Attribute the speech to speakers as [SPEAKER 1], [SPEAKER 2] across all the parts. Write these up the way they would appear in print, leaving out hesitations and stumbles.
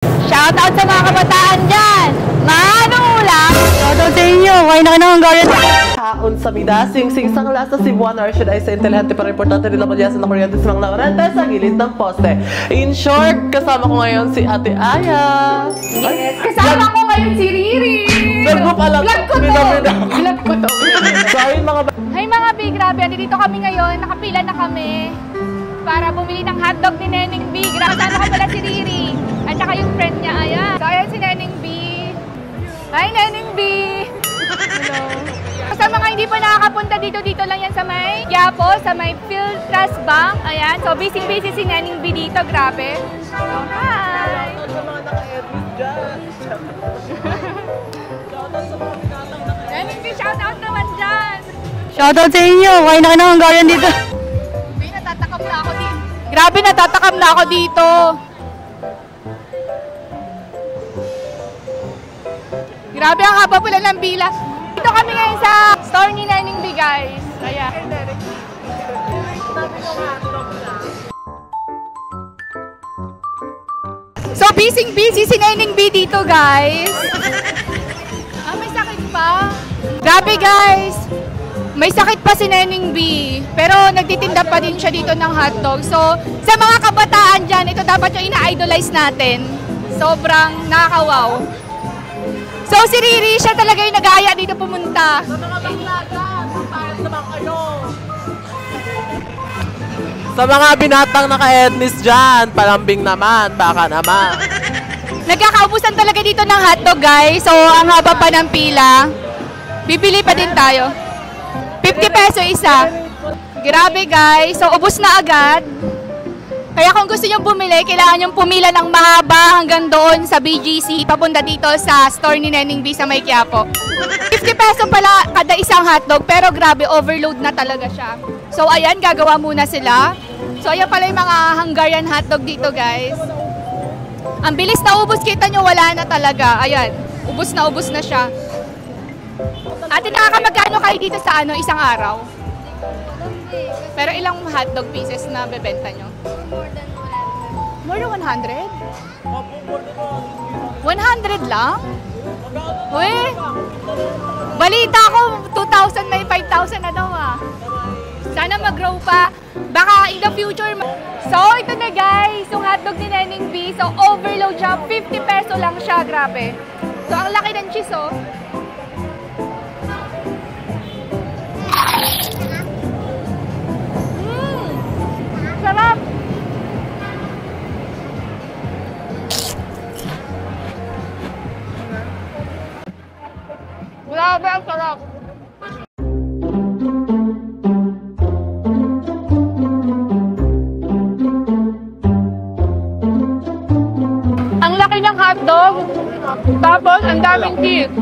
[SPEAKER 1] Shoutout sa mga kabataan dyan! Manong ulam!
[SPEAKER 2] Shoutout sa inyo! Kain na kayo ng Hungarian.
[SPEAKER 3] Haon sa mida, sing-sing sang lasa Cebuano, or should I say, intelihente pero importante nila magyasan na kuryente sa mga laurente sa gilid ng poste. In short, kasama ko ngayon si Ate Aya.
[SPEAKER 1] Yes, kasama ko ngayon si Riri!
[SPEAKER 3] Vlog ko to!
[SPEAKER 1] Vlog ko to!
[SPEAKER 3] So, ayun mga
[SPEAKER 1] Hi mga B, grabe, dito kami ngayon, nakapila na kami para bumili ng hotdog ni Neneng B. Grabe, kasama ko pala si Riri. At saka yung friend niya, ayan. So, ayan si Neneng B. Hi, Neneng B! Hello. Sa mga hindi pa nakakapunta dito lang yan sa may Quiapo, sa may Philtrust Bank. Ayan, so busy si Neneng B dito, grabe. So, hi! Neneng B, shoutout naman dyan!
[SPEAKER 2] Shoutout sa inyo! Kain na kayo ng Hungarian dito.
[SPEAKER 1] Natatakam na ako dito. Grabe, natatakam na ako dito. Grabe, ang haba pala ng bila. Dito kami ngayon sa store ni Neneng B, guys. Kaya. So, busy si Neneng B dito, guys. May sakit pa. Grabe, guys. May sakit pa si Neneng B. Pero nagtitinda pa din siya dito ng hotdog. So, sa mga kabataan dyan, ito dapat yung ina-idolize natin. Sobrang nakakawaw. So, si Riri, siya talaga yung nag-aaya dito pumunta.
[SPEAKER 3] Sa mga banglaga, payat naman kayo. Sa mga binatang naka-etnis dyan, palambing naman, baka naman.
[SPEAKER 1] Nagkakaubusan talaga dito ng hotdog, guys. So, ang haba pa ng pila. Bibili pa din tayo. 50 peso isa. Grabe, guys. So, ubos na agad. Kaya kung gusto nyo bumili, kailangan nyo pumila ng mahaba hanggang doon sa BGC, papunta dito sa store ni Neneng B sa May Quiapo. 50 peso pala kada isang hotdog, pero grabe, overload na talaga siya. So, ayan, gagawa muna sila. So, ayan pala yung mga Hungarian hotdog dito, guys. Ang bilis na ubos, kita nyo, wala na talaga. Ayan, ubos na siya. Ate, nakakamagkano kayo dito sa isang araw? Pero ilang hotdog pieces na bebenta nyo? More than 100. More than 100? 100 lang? Uy! Balita ko, 2,000 may 5,000 na daw ah. Sana mag-grow pa. Baka in the future. So, ito na guys, yung hotdog ni Neneng B. So, overload siya. 50 peso lang siya. Grabe. So, ang laki ng cheese oh. Sarap! Grabe, ang sarap! Ang laki ng hotdog, tapos ang daming cheese.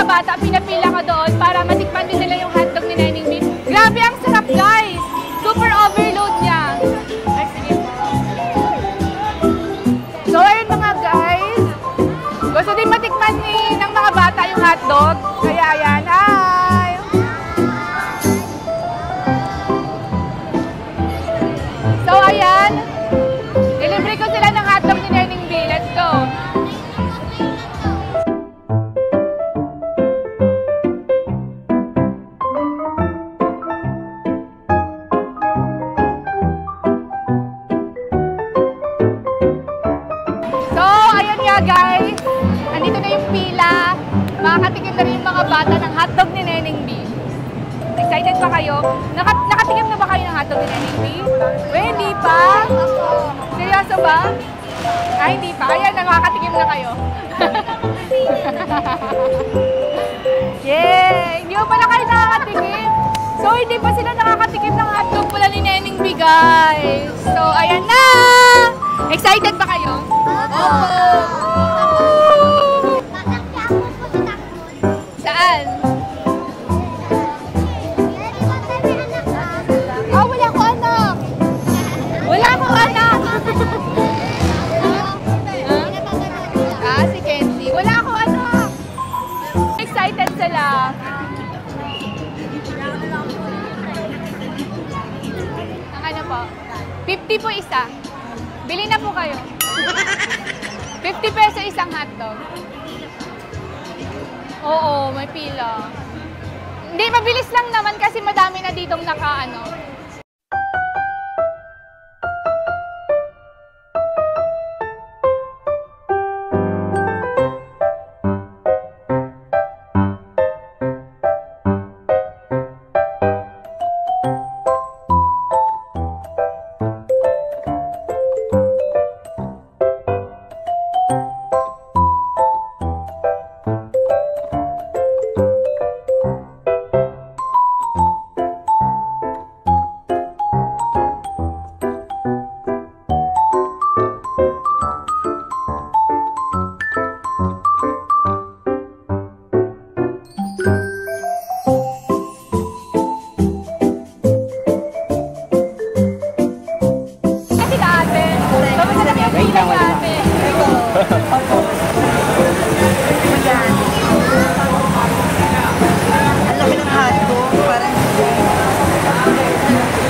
[SPEAKER 1] Bata, pinapila ko doon para matikman din nila yung hotdog ni Neneng B. Grabe, ang sarap guys! Super overload niya. Ay, sige. So, ayun mga guys. Gusto din matikman ng mga bata yung hotdog. Kaya ayan, hi! So, ayan. Delivery ko sila ng hotdog ni Neneng B. Let's go! Guys, andito na yung nakakatikim na rin yung mga bata ng hotdog ni Neneng B. Excited pa kayo? Nakatikim na ba kayo ng hotdog ni Neneng B? Hindi pa? Seryoso ba? Hindi pa. Ayan, nakakatikim na kayo. Yay! Hindi pa pala kayo nakakatikim. So, hindi pa sila nakakatikim ng hotdog pala ni Neneng B, guys. So, ayan na! Excited ba kayo? Saan? Wala ko anak. Wala ko anak. Si Kenzie. Wala ko anak. Excited sila. Ang ano po? 50 po isa. Bili na po kayo. 50 peso isang hotdog. Oo, may pila. Hindi, mabilis lang naman kasi madami na ditong nakaano.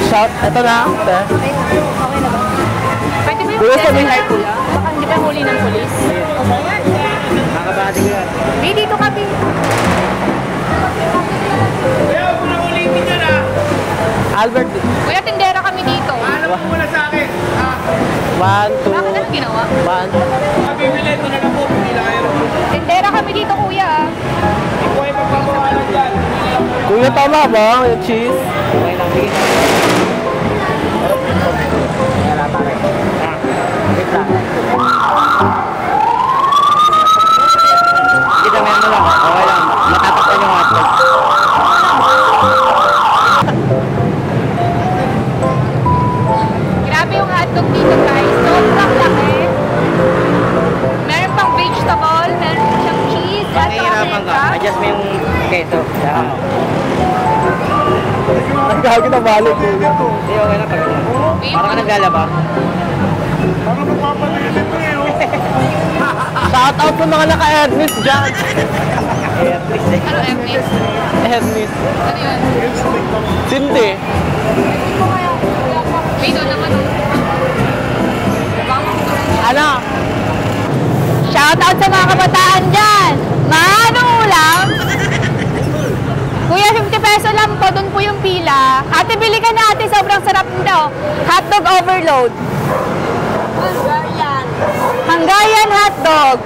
[SPEAKER 3] Shout, eto na.
[SPEAKER 1] Okay na ba? Pwede ba yung
[SPEAKER 3] Kuya, sabi-
[SPEAKER 1] DSLR, kuya? Baka hindi ka huli ng polis.
[SPEAKER 4] Nakabati ko yan.
[SPEAKER 1] Hey, dito kami.
[SPEAKER 4] Kaya huwag mo na ulitin yan ah.
[SPEAKER 3] Albert,
[SPEAKER 1] Kuya, tindera kami dito.
[SPEAKER 4] Alam mo muna sa akin.
[SPEAKER 3] 1, 2,
[SPEAKER 1] Bakit anong ginawa?
[SPEAKER 3] 1.
[SPEAKER 4] Mabibili ito na lang po. Hindi na kayo.
[SPEAKER 1] Tindera kami dito, kuya.
[SPEAKER 4] Hindi ko ay magpapawalan dyan.
[SPEAKER 3] Kuya, tama ba? Yung cheese?
[SPEAKER 4] Okay lang. Sige. Wala pa rin. Wait lang. Kita meron na lang. Okay lang. Matatakpan yung hotdog.
[SPEAKER 1] Grabe yung hotdog dito, guys. Sobrang laki. Meron pang vegetable, meron siyang cheese, at
[SPEAKER 4] Nahihirapan ka.
[SPEAKER 1] saka
[SPEAKER 4] Adjust mo yung keto.
[SPEAKER 3] Ang gagi na balik.
[SPEAKER 4] Hindi, okay lang. Parang ka naglalaba.
[SPEAKER 3] Shout out sa mga naka-Hermes dyan.
[SPEAKER 1] ano, Ernest?
[SPEAKER 3] Hermes.
[SPEAKER 1] Ano yun?
[SPEAKER 3] Cindy.
[SPEAKER 1] May doon naman.
[SPEAKER 3] Ano?
[SPEAKER 1] Shoutout sa mga kabataan dyan! Anong ulam? Kuya, 50 peso lang po. Doon po yung pila. Ate, bili ka na ate. Sobrang sarap daw. Hotdog overload. Hungarian. Hungarian hotdog.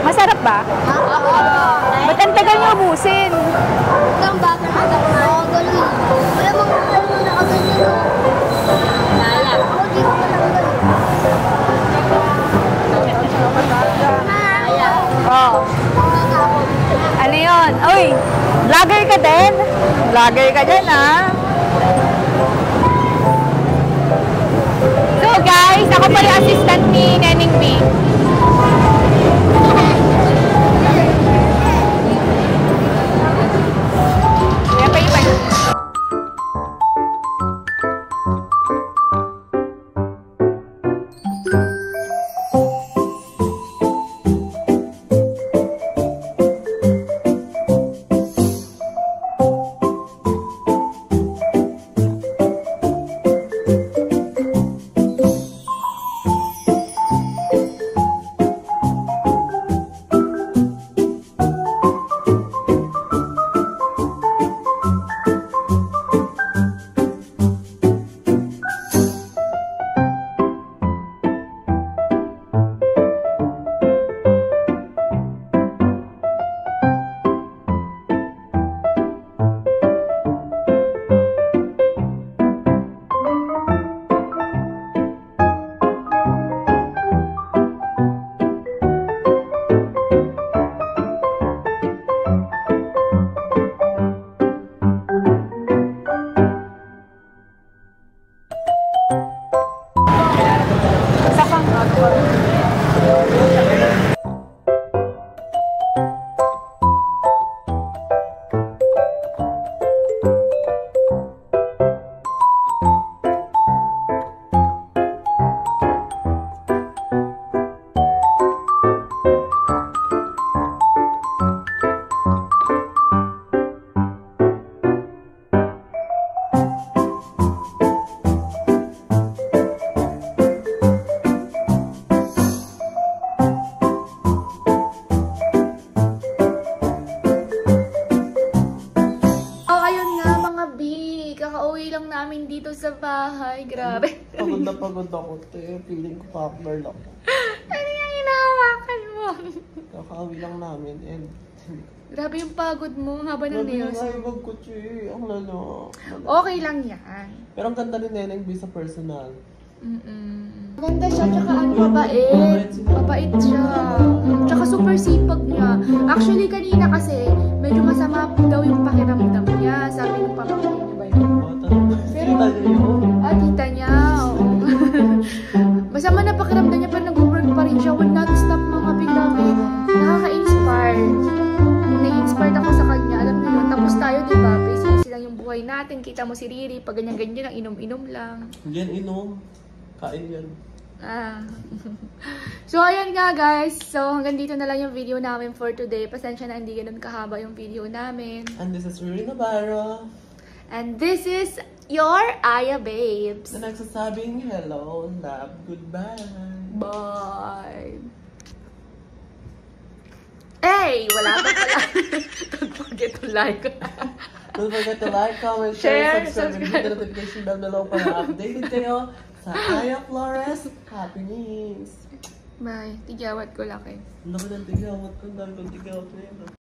[SPEAKER 1] Masarap ba? Ba't ang tagal niyo ubusin?
[SPEAKER 5] Ang bakit ako nakagaling. Kaya mga nakaganyan. Lala. Ako di ko nakagaling.
[SPEAKER 1] Oh. Ano yun? Uy, vlogger ka din? Vlogger ka dyan, ha? So guys, ako pala assistant ni Neneng B. Kaya pa iba. grabe.
[SPEAKER 3] Pagod ako, te. Feeling ko partner lang.
[SPEAKER 1] Ano yung hinahawakan mo?
[SPEAKER 3] Kakaawi lang namin and...
[SPEAKER 1] Grabe yung pagod mo, ang haba ng nails.
[SPEAKER 3] Ay, magkutsi. Ang lalo.
[SPEAKER 1] Okay lang yan.
[SPEAKER 3] Pero ang ganda ni Neneng B sa personal.
[SPEAKER 1] Maganda siya, tsaka mabait. Mabait siya. Tsaka super sipag niya. Actually, kanina kasi, medyo masama daw yung pakiramdam niya. Sabi ng pamangkin niya ba yun?
[SPEAKER 3] Tita niyo yun.
[SPEAKER 1] Tita niya. Oo. Masama na pakiramdam niya, pero nag-work pa rin siya. Will not stop mga biglang nakaka-inspire. Na-inspired ako sa kanya. Alam niyo yun, tapos tayo, di ba? Busy lang yung buhay natin. Kita mo si Riri, pag ganyan-ganyan, ang inom-inom lang.
[SPEAKER 3] Yan, inom. Kain yan.
[SPEAKER 1] So, ayan nga guys. So, hanggang dito na lang yung video namin for today. Pasensya na hindi ganun kahaba yung video namin.
[SPEAKER 3] And this is Riri Navarro.
[SPEAKER 1] And this is your Aya Babes.
[SPEAKER 3] Na nagsasabing hello, love, goodbye.
[SPEAKER 1] Bye! Hey! Wala pa pala. Don't forget to like.
[SPEAKER 3] Don't forget to like, comment, share, subscribe, and hit the notification bell below para updated kayo sa Aya Flores Happenings.
[SPEAKER 1] Bye. Tigawat ko laki.
[SPEAKER 3] Laki ng tigawat ko. Ang dami kong tigawat na yun.